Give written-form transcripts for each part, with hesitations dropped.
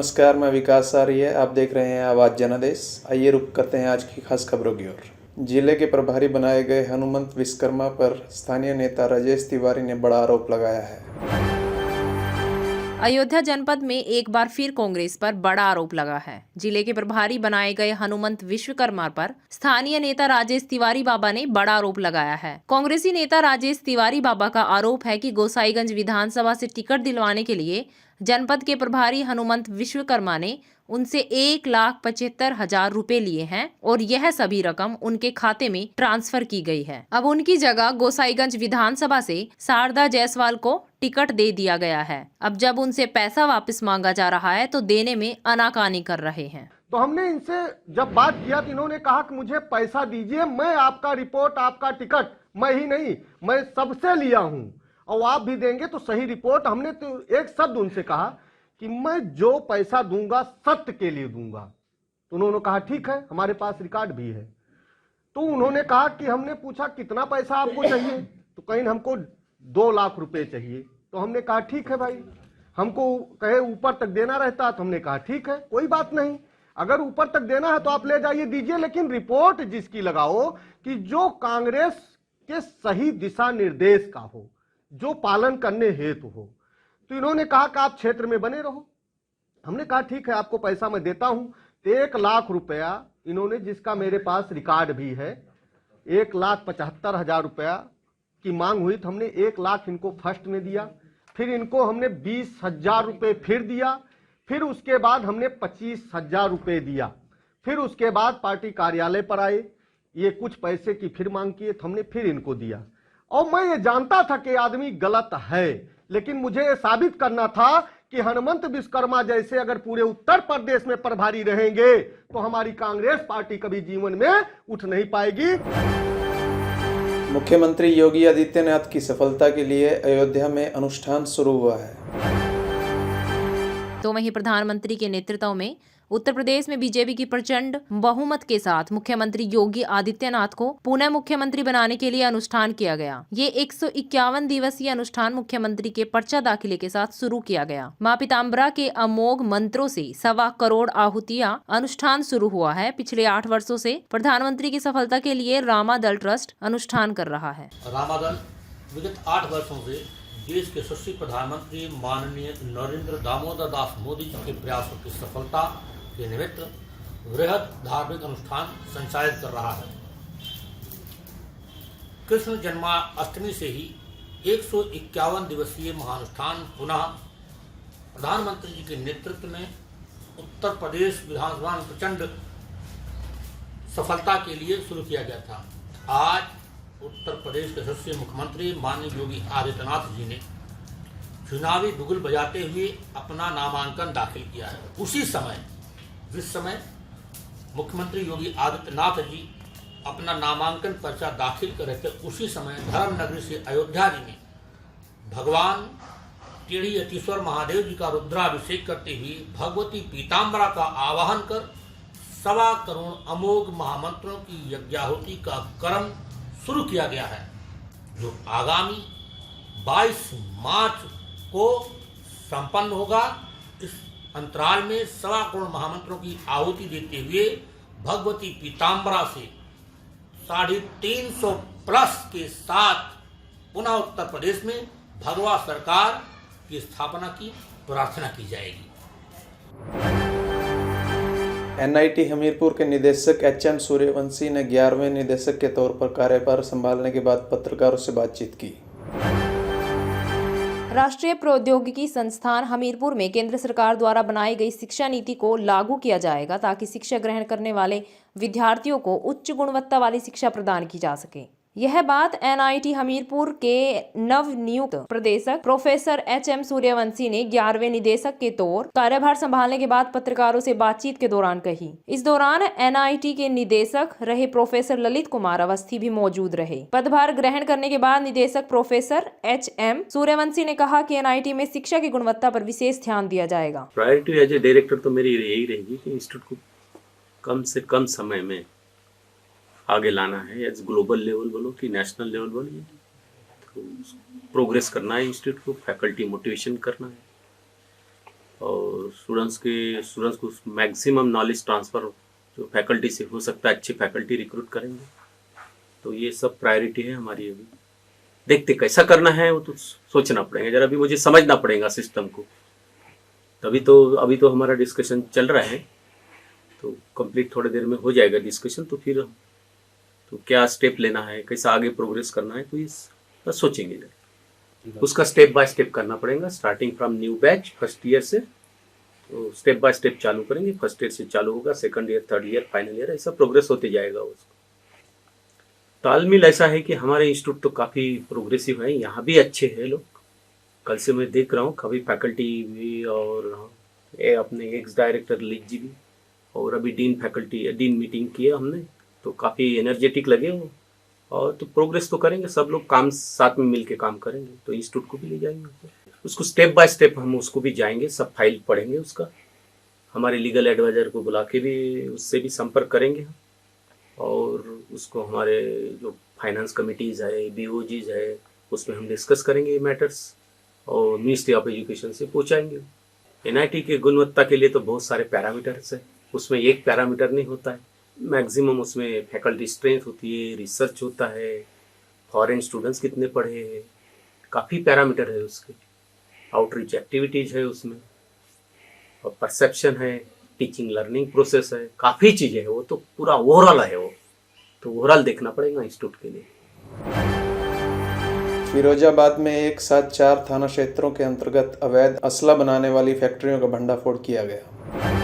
नमस्कार, मैं विकास आर्य। आप देख रहे हैं आवाज़ जनादेश। आइए रुक करते हैं आज की खास खबरों की ओर। जिले के प्रभारी बनाए गए हनुमंत विश्वकर्मा पर स्थानीय नेता राजेश तिवारी ने बड़ा आरोप लगाया है। अयोध्या जनपद में एक बार फिर कांग्रेस पर बड़ा आरोप लगा है। जिले के प्रभारी बनाए गए हनुमंत विश्वकर्मा पर स्थानीय नेता राजेश तिवारी बाबा ने बड़ा आरोप लगाया है। कांग्रेसी नेता राजेश तिवारी बाबा का आरोप है कि गोसाईगंज विधानसभा से टिकट दिलवाने के लिए जनपद के प्रभारी हनुमंत विश्वकर्मा ने उनसे 1,75,000 रुपए लिए हैं और यह सभी रकम उनके खाते में ट्रांसफर की गई है। अब उनकी जगह गोसाईगंज विधानसभा से शारदा जायसवाल को टिकट दे दिया गया है। अब जब उनसे पैसा वापस मांगा जा रहा है तो देने में आनाकानी कर रहे हैं। तो हमने इनसे जब बात किया तो इन्होंने कहा कि मुझे पैसा दीजिए, मैं आपका रिपोर्ट, आपका टिकट, मैं ही नहीं, मैं सबसे लिया हूं और आप भी देंगे तो सही रिपोर्ट। हमने तो एक शब्द उनसे कहा कि मैं जो पैसा दूंगा सत्य के लिए दूंगा। तो उन्होंने कहा ठीक है, हमारे पास रिकॉर्ड भी है। तो उन्होंने कहा कि हमने पूछा कितना पैसा आपको चाहिए, तो कहीं हमको 2 लाख रुपए चाहिए। तो हमने कहा ठीक है भाई, हमको कहे ऊपर तक देना रहता तो हमने कहा ठीक है, कोई बात नहीं, अगर ऊपर तक देना है तो आप ले जाइए, दीजिए, लेकिन रिपोर्ट जिसकी लगाओ कि जो कांग्रेस के सही दिशा निर्देश का हो, जो पालन करने हेतु हो। तो इन्होंने कहा कि आप क्षेत्र में बने रहो। हमने कहा ठीक है, आपको पैसा मैं देता हूं। तो 1 लाख रुपया इन्होंने, जिसका मेरे पास रिकॉर्ड भी है, 1,75,000 रुपया की मांग हुई तो हमने 1 लाख इनको फर्स्ट में दिया, फिर इनको हमने 20,000 रुपये फिर दिया, फिर उसके बाद हमने 25,000 रुपये दिया। फिर उसके बाद पार्टी कार्यालय पर आए, ये कुछ पैसे की फिर मांग किए तो हमने फिर इनको दिया। और मैं ये जानता था कि आदमी गलत है, लेकिन मुझे ये साबित करना था कि हनुमंत विश्वकर्मा जैसे अगर पूरे उत्तर प्रदेश में प्रभारी रहेंगे तो हमारी कांग्रेस पार्टी कभी जीवन में उठ नहीं पाएगी। मुख्यमंत्री योगी आदित्यनाथ की सफलता के लिए अयोध्या में अनुष्ठान शुरू हुआ है। तो वहीं प्रधानमंत्री के नेतृत्व में उत्तर प्रदेश में बीजेपी की प्रचंड बहुमत के साथ मुख्यमंत्री योगी आदित्यनाथ को पुनः मुख्यमंत्री बनाने के लिए अनुष्ठान किया गया। ये 151 दिवसीय अनुष्ठान मुख्यमंत्री के पर्चा दाखिले के साथ शुरू किया गया। मां पीताम्बरा के अमोघ मंत्रों से 1.25 करोड़ आहुतियां अनुष्ठान शुरू हुआ है। पिछले 8 वर्षों से प्रधानमंत्री की सफलता के लिए रामादल ट्रस्ट अनुष्ठान कर रहा है। रामादल विगत 8 वर्षों से देश के यशस्वी प्रधानमंत्री माननीय नरेंद्र दामोदर दास मोदी जी के प्रयासों की सफलता के निमित्त वृहद धार्मिक अनुष्ठान संचालित कर रहा है। कृष्ण जन्माष्टमी से ही 151 दिवसीय महानुष्ठान पुनः प्रधानमंत्री जी के नेतृत्व में उत्तर प्रदेश विधानसभा में प्रचंड सफलता के लिए शुरू किया गया था। आज उत्तर प्रदेश के यशस्वी मुख्यमंत्री माननीय योगी आदित्यनाथ जी ने चुनावी बिगुल बजाते हुए अपना नामांकन दाखिल किया है। उसी समय, जिस समय मुख्यमंत्री योगी आदित्यनाथ जी अपना नामांकन पर्चा दाखिल कर रहे थे, उसी समय धर्मनगरी से अयोध्या जी में भगवान टेढ़ी यतीश्वर महादेव जी का रुद्राभिषेक करते हुए भगवती पीताम्बरा का आवाहन कर 1.25 करोड़ अमोघ महामंत्रों की यज्ञाहुति का क्रम शुरू किया गया है, जो आगामी 22 मार्च को संपन्न होगा। इस अंतराल में 1.25 करोड़ महामंत्रों की आहुति देते हुए भगवती पीताम्बरा से 350 प्लस के साथ पुनः उत्तर प्रदेश में भगवा सरकार की स्थापना की प्रार्थना की जाएगी। एनआईटी हमीरपुर के निदेशक एचएम सूर्यवंशी ने 11वें निदेशक के तौर पर कार्यभार संभालने के बाद पत्रकारों से बातचीत की। राष्ट्रीय प्रौद्योगिकी संस्थान हमीरपुर में केंद्र सरकार द्वारा बनाई गई शिक्षा नीति को लागू किया जाएगा ताकि शिक्षा ग्रहण करने वाले विद्यार्थियों को उच्च गुणवत्ता वाली शिक्षा प्रदान की जा सके। यह बात एनआईटी हमीरपुर के नवनियुक्त प्रदेशक प्रोफेसर एचएम सूर्यवंशी ने 11वें निदेशक के तौर कार्यभार संभालने के बाद पत्रकारों से बातचीत के दौरान कही। इस दौरान एनआईटी के निदेशक रहे प्रोफेसर ललित कुमार अवस्थी भी मौजूद रहे। पदभार ग्रहण करने के बाद निदेशक प्रोफेसर एचएम सूर्यवंशी ने कहा कि एनआईटी में शिक्षा की गुणवत्ता पर विशेष ध्यान दिया जाएगा। प्रायोरिटी एज ए डायरेक्टर तो मेरी यही रहेगी कि इंस्टीट्यूट को कम से कम समय में आगे लाना है। एज ग्लोबल लेवल बोलो कि नेशनल लेवल बोलो, तो प्रोग्रेस करना है इंस्टीट्यूट को, फैकल्टी मोटिवेशन करना है। और स्टूडेंट्स को मैक्सिमम नॉलेज ट्रांसफ़र जो फैकल्टी से हो सकता है, अच्छी फैकल्टी रिक्रूट करेंगे। तो ये सब प्रायोरिटी है हमारी। अभी देखते कैसा करना है वो तो सोचना पड़ेगा जरा, अभी मुझे समझना पड़ेगा सिस्टम को। अभी तो हमारा डिस्कशन चल रहा है, तो कंप्लीट थोड़ी देर में हो जाएगा डिस्कशन। तो फिर तो क्या स्टेप लेना है, कैसा आगे प्रोग्रेस करना है, तो ये बस सोचेंगे जरा। उसका स्टेप बाय स्टेप करना पड़ेगा, starting from new batch first year से। तो स्टेप बाय स्टेप चालू करेंगे। फर्स्ट ईयर से चालू होगा, second year, third year, final year, ऐसा प्रोग्रेस होते जाएगा उसको। तालमेल ऐसा है कि हमारे इंस्टीट्यूट तो काफ़ी प्रोग्रेसिव है, यहाँ भी अच्छे हैं लोग। कल से मैं देख रहा हूँ काफ़ी फैकल्टी भी, और अपने एक्स डायरेक्टर लिज जी भी, और अभी डीन मीटिंग की है हमने, तो काफ़ी एनर्जेटिक लगे वो। और तो प्रोग्रेस तो करेंगे, सब लोग काम साथ में मिल के काम करेंगे, तो इंस्टीट्यूट को भी ले जाएंगे उसको स्टेप बाय स्टेप। हम उसको भी जाएंगे, सब फाइल पढ़ेंगे उसका, हमारे लीगल एडवाइज़र को बुला के भी उससे भी संपर्क करेंगे हम, और उसको हमारे जो फाइनेंस कमिटीज़ है, BOGs है, उसमें हम डिस्कस करेंगे ये मैटर्स, और मिनिस्ट्री ऑफ एजुकेशन से पहुँचाएंगे। NIT के गुणवत्ता के लिए तो बहुत सारे पैरामीटर्स है, उसमें एक पैरामीटर नहीं होता है, मैक्सिमम उसमें फैकल्टी स्ट्रेंथ होती है, रिसर्च होता है, फॉरेन स्टूडेंट्स कितने पढ़े हैं, काफ़ी पैरामीटर है उसके, आउटरीच एक्टिविटीज़ है उसमें, और परसेप्शन है, टीचिंग लर्निंग प्रोसेस है, काफ़ी चीज़ें हैं। वो तो पूरा ओवरऑल है वो, तो ओवरऑल देखना पड़ेगा इंस्टीट्यूट के लिए। फिरोजाबाद में एक साथ 4 थाना क्षेत्रों के अंतर्गत अवैध असला बनाने वाली फैक्ट्रियों का भंडाफोड़ किया गया,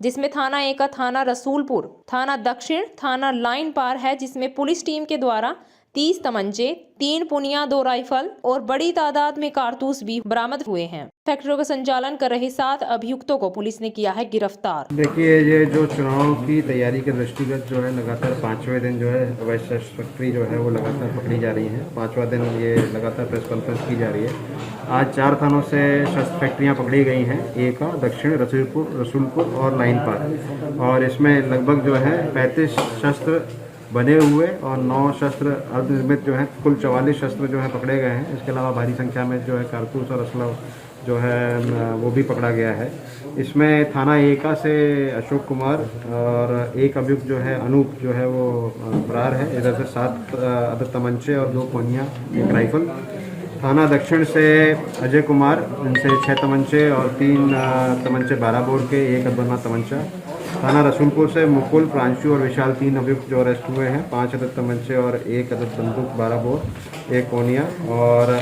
जिसमें थाना 1 का थाना रसूलपुर, थाना दक्षिण, थाना लाइन पार है, जिसमें पुलिस टीम के द्वारा 30 तमंचे, 3 पुनिया, 2 राइफल और बड़ी तादाद में कारतूस भी बरामद हुए हैं। फैक्ट्रियों का संचालन कर रहे 7 अभियुक्तों को पुलिस ने किया है गिरफ्तार। देखिए, ये जो चुनाव की तैयारी के दृष्टिगत जो है लगातार 5वें दिन जो है अवैध शस्त्र फैक्ट्री जो है वो लगातार पकड़ी जा रही है। 5वां दिन ये लगातार प्रेस कॉन्फ्रेंस की जा रही है। आज 4 थानों से शस्त्र फैक्ट्रियाँ पकड़ी गई हैं, एक का दक्षिण, रसूलपुर और लाइन पार, और इसमें लगभग जो है 35 शस्त्र बने हुए और 9 शस्त्र अर्धनिर्मित जो है, कुल 44 शस्त्र जो है पकड़े गए हैं। इसके अलावा भारी संख्या में जो है कारतूस और असला जो है वो भी पकड़ा गया है। इसमें थाना 1 से अशोक कुमार और एक अभियुक्त जो है अनूप जो है वो फरार है। इधर से 7 अदद तमंचे और 2 कोनिया, 1 राइफल। थाना दक्षिण से अजय कुमार, इनसे 6 तमंचे और 3 तमंचे 12 बोर के, 1 अदबरना तमंचा। थाना रसूलपुर से मुकुल, प्रांशु और विशाल 3 अभियुक्त जो अरेस्ट हुए हैं, 5 अदद तमंचे और 1 अदद बंदूक 12 बोर, 1 कोनिया। और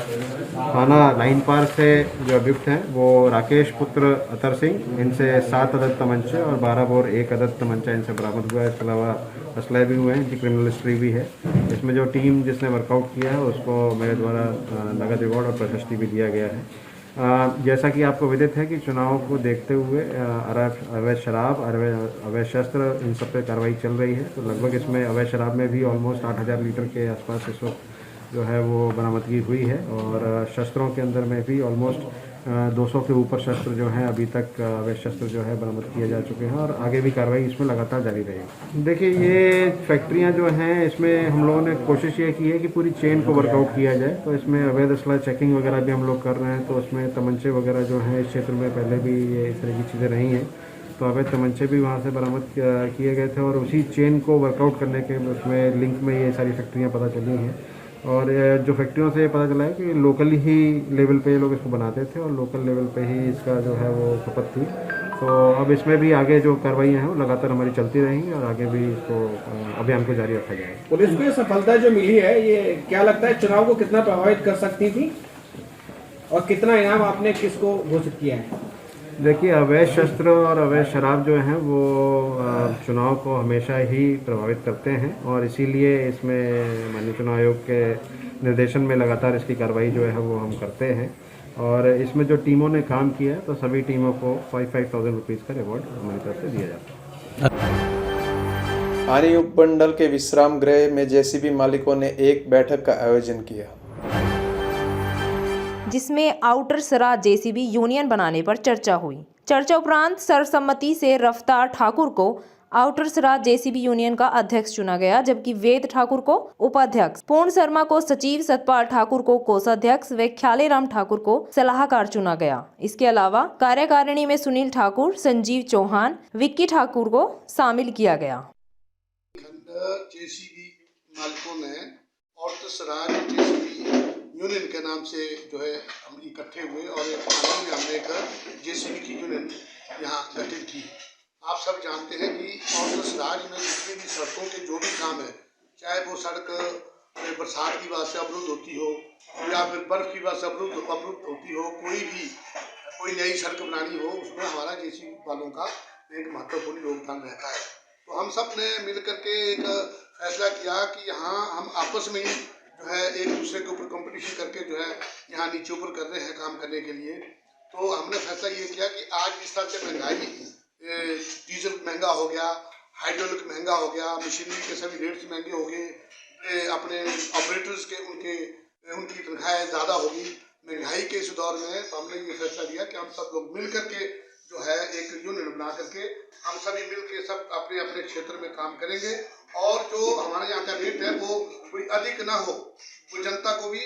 थाना लाइन पार से जो अभियुक्त हैं वो राकेश पुत्र अतर सिंह, इनसे 7 अदद तमंचे और 12 बोर 1 अदद तमंचा इनसे बरामद हुआ है। इसके अलावा असला भी हुए हैं, इनकी क्रिमिनल हिस्ट्री भी है। इसमें जो टीम जिसने वर्कआउट किया है उसको मेरे द्वारा नगद रिवॉर्ड और प्रशस्ति भी दिया गया है। जैसा कि आपको विदित है कि चुनाव को देखते हुए अवैध शराब, अवैध शस्त्र, इन सब पे कार्रवाई चल रही है। तो लगभग इसमें अवैध शराब में भी ऑलमोस्ट 8000 लीटर के आसपास इस वक्त जो है वो बरामदगी हुई है, और शस्त्रों के अंदर में भी ऑलमोस्ट 200 के ऊपर शस्त्र जो हैं अभी तक अवैध शस्त्र जो है बरामद किए जा चुके हैं, और आगे भी कार्रवाई इसमें लगातार जारी रहेगी। देखिए, ये फैक्ट्रियां जो हैं इसमें हम लोगों ने कोशिश ये की है कि पूरी चेन को वर्कआउट किया जाए। तो इसमें अवैध असला चेकिंग वगैरह भी हम लोग कर रहे हैं। तो उसमें तमंचे वगैरह जो हैं इस क्षेत्र में पहले भी ये इस तरह की चीज़ें रही हैं, तो अवैध तमंचे भी वहाँ से बरामद किए गए थे, और उसी चेन को वर्कआउट करने के उसमें लिंक में ये सारी फैक्ट्रियाँ पता चली हैं। और जो फैक्ट्रियों से पता चला है कि लोकली ही लेवल पे ये लोग इसको बनाते थे, और लोकल लेवल पे ही इसका जो है वो खपत थी। तो अब इसमें भी आगे जो कार्रवाइयाँ हैं वो लगातार हमारी चलती रहेंगी, और आगे भी इसको अभियान को जारी रखा जाएगा। पुलिस को ये सफलता जो मिली है, ये क्या लगता है चुनाव को कितना प्रभावित कर सकती थी, और कितना इनाम आपने किसको घोषित किया है? देखिए, अवैध शस्त्र और अवैध शराब जो हैं वो चुनाव को हमेशा ही प्रभावित करते हैं, और इसीलिए इसमें माननीय चुनाव आयोग के निर्देशन में लगातार इसकी कार्रवाई जो है वो हम करते हैं। और इसमें जो टीमों ने काम किया है, तो सभी टीमों को 5,000 रुपीज़ का रिवॉर्ड हमारी तरफ से दिया जाता है। आनी उपमंडल के विश्राम गृह में जेसीबी मालिकों ने एक बैठक का आयोजन किया, जिसमें आउटर सरा जेसीबी यूनियन बनाने पर चर्चा हुई। चर्चा उपरांत सर्वसम्मति से रफ्तार ठाकुर को आउटर सराज जेसीबी यूनियन का अध्यक्ष चुना गया, जबकि वेद ठाकुर को उपाध्यक्ष, पूर्ण शर्मा को सचिव, सतपाल ठाकुर को कोषाध्यक्ष व ख्यालेराम ठाकुर को सलाहकार चुना गया। इसके अलावा कार्यकारिणी में सुनील ठाकुर, संजीव चौहान, विक्की ठाकुर को शामिल किया गया। जेसीबी मालिकों ने आउटर सराज जेसीबी यूनियन के नाम से जो है हम इकट्ठे हुए और हाल में हमने एक जेसीबी की यूनियन यहाँ गठित की। आप सब जानते हैं कि आउटर सराज में जितनी भी सड़कों के जो भी काम है, चाहे वो सड़क बरसात की वजह से अवरुद्ध होती हो या फिर बर्फ की वजह से अवरुद्ध होती हो, कोई नई सड़क बनानी हो, उसमें हमारा जेसीबी वालों का एक महत्वपूर्ण योगदान रहता है। तो हम सब ने मिल करके एक फैसला किया कि यहाँ हम आपस में ही जो है एक दूसरे के ऊपर कंपटीशन करके जो है यहाँ नीचे ऊपर कर रहे हैं काम करने के लिए। तो हमने फैसला ये किया कि आज इस तरह से महंगाई, डीजल महंगा हो गया, हाइड्रोलिक महंगा हो गया, मशीनरी के सभी रेट्स महंगे हो गए, अपने ऑपरेटर्स के उनकी तनख्वाहें ज़्यादा होगी। महंगाई के इस दौर में हमने ये फैसला लिया कि हम सब लोग मिल करके जो है एक यूनियन बना करके हम सभी मिल के सब अपने अपने क्षेत्र में काम करेंगे और जो हमारे यहाँ का रेट है वो कोई अधिक ना हो, वो जनता को भी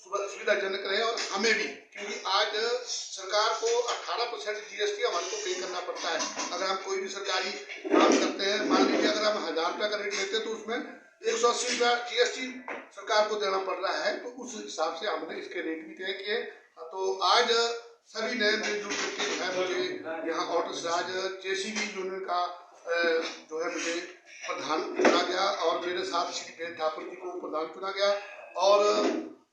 सुविधाजनक रहे और हमें भी, क्योंकि आज सरकार को 18% जीएसटी हमारे को पे करना पड़ता है। अगर हम कोई भी सरकारी काम करते हैं, मान लीजिए अगर हम 1000 रुपये का रेट लेते हैं तो उसमें 180 रुपया जीएसटी सरकार को देना पड़ रहा है। तो उस हिसाब से हमने इसके रेट भी तय किए। तो आज सभी ने मिलजुल करके जो है मुझे यहाँ आउटर सराज जेसीबी यूनियन का जो है मुझे प्रधान चुना गया और मेरे साथ श्री वेद ठाकुर जी को प्रधान चुना गया और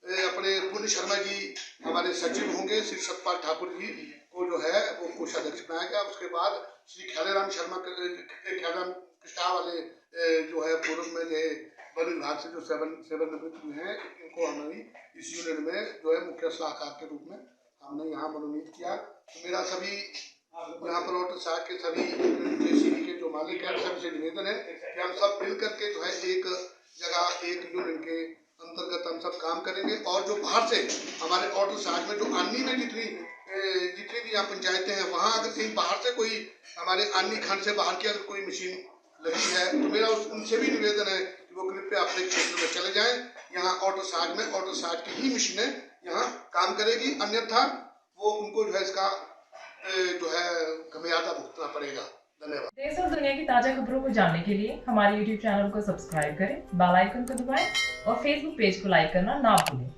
अपने पूर्ण शर्मा जी हमारे सचिव होंगे, श्री सतपाल ठाकुर जी को जो है वो कोषाध्यक्ष बनाया गया। उसके बाद श्री ख्यालेराम कृष्णा वाले जो है पूर्व में जो वन विभाग से जो सेवानिवृत्त हुए हैं, इनको हमारी इस यूनियन में जो है मुख्य सलाहकार के रूप में हमने यहाँ मनोनीत किया। तो मेरा सभी यहाँ पर आउटर सराज के सभी जेसीबी के जो मालिक हैं सभी से निवेदन है कि हम सब मिल करके जो है एक जगह एक यूनियन के अंतर्गत हम सब काम करेंगे और जो बाहर से हमारे आउटर सराज में जो आनी में जितनी भी यहाँ पंचायतें हैं, वहाँ अगर कहीं बाहर से कोई हमारे आनी खंड से बाहर की अगर कोई मशीन लगी है तो मेरा उनसे भी निवेदन है कि वो कृपया अपने क्षेत्र में चले जाएं। यहाँ आउटर सराज में आउटर सराज की ही मशीनें यहाँ काम करेगी, अन्यथा वो उनको जो है इसका जो है खमियाजा भुगतना पड़ेगा। धन्यवाद। देश और दुनिया की ताजा खबरों को जानने के लिए हमारे YouTube चैनल को सब्सक्राइब करें, बेल आइकन को दबाएं और Facebook पेज को लाइक करना ना भूलें।